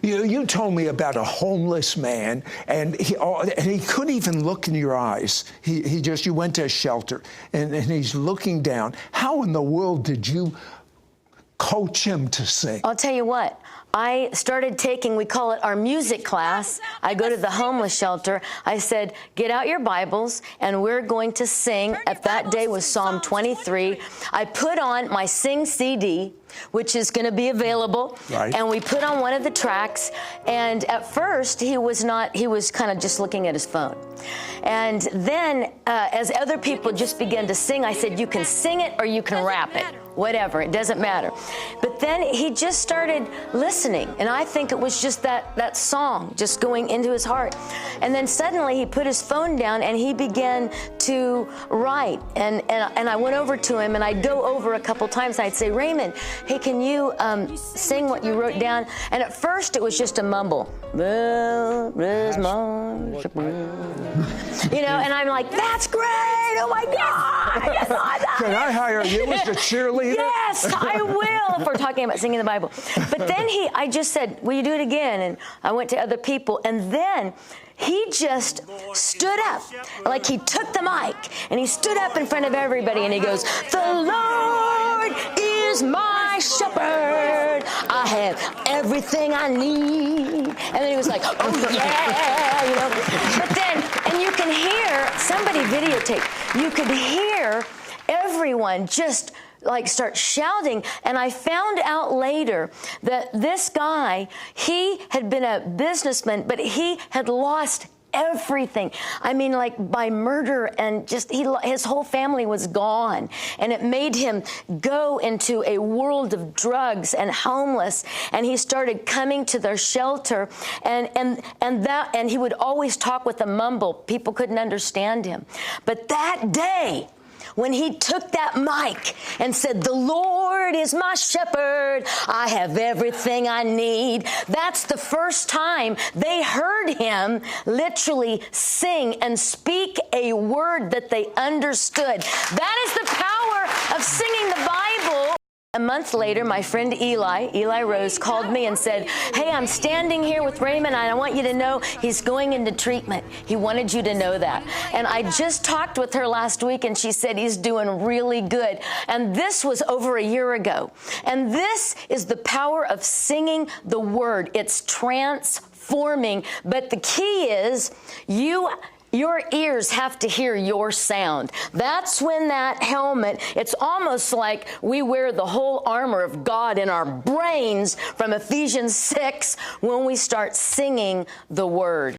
You told me about a homeless man, and he couldn't even look in your eyes. You went to a shelter, and he's looking down. How in the world did you coach him to sing? I'll tell you what. I started taking, we call it our music class. I go to the homeless shelter. I said, get out your Bibles, and we're going to sing. At that day was Psalm 23. I put on my Sing CD, which is going to be available. Right. And we put on one of the tracks. And at first, he was kind of just looking at his phone. And then, as other people just began to sing, I said, you can sing it or you can rap it. Whatever, it doesn't matter. But then he just started listening, and I think it was just that song just going into his heart. And then suddenly he put his phone down and he began to write. And I went over to him, and I'd go over a couple times, and I'd say, Raymond, hey, can you sing what you wrote down? And at first it was just a mumble. Well, where's my shepherd? You know, and I'm like, that's great, oh my God. Can I hire you as a cheerleader? Yes, I will, if we're talking about singing the Bible. But then I just said, will you do it again? And I went to other people, and then he just stood up, like he took the mic, and he stood up in front of everybody, and he goes, the Lord is my shepherd. I have everything I need. And then he was like, oh yeah, you know. But then, and you can hear, somebody videotaped, you could hear everyone just like start shouting. And I found out later that this guy, he had been a businessman, but he had lost everything. I mean, like by murder, and just his whole family was gone. And it made him go into a world of drugs and homeless. And he started coming to their shelter, and he would always talk with a mumble. People couldn't understand him. But that day, when he took that mic and said, the Lord is my shepherd, I have everything I need, that's the first time they heard him literally sing and speak a word that they understood. That is the power of singing the Bible. A month later, my friend Eli Rose, called me and said, hey, I'm standing here with Raymond, and I want you to know he's going into treatment. He wanted you to know that. And I just talked with her last week, and she said he's doing really good. And this was over a year ago. And this is the power of singing the word. It's transforming. But the key is your ears have to hear your sound. That's when that helmet, it's almost like we wear the whole armor of God in our brains from Ephesians 6 when we start singing the word.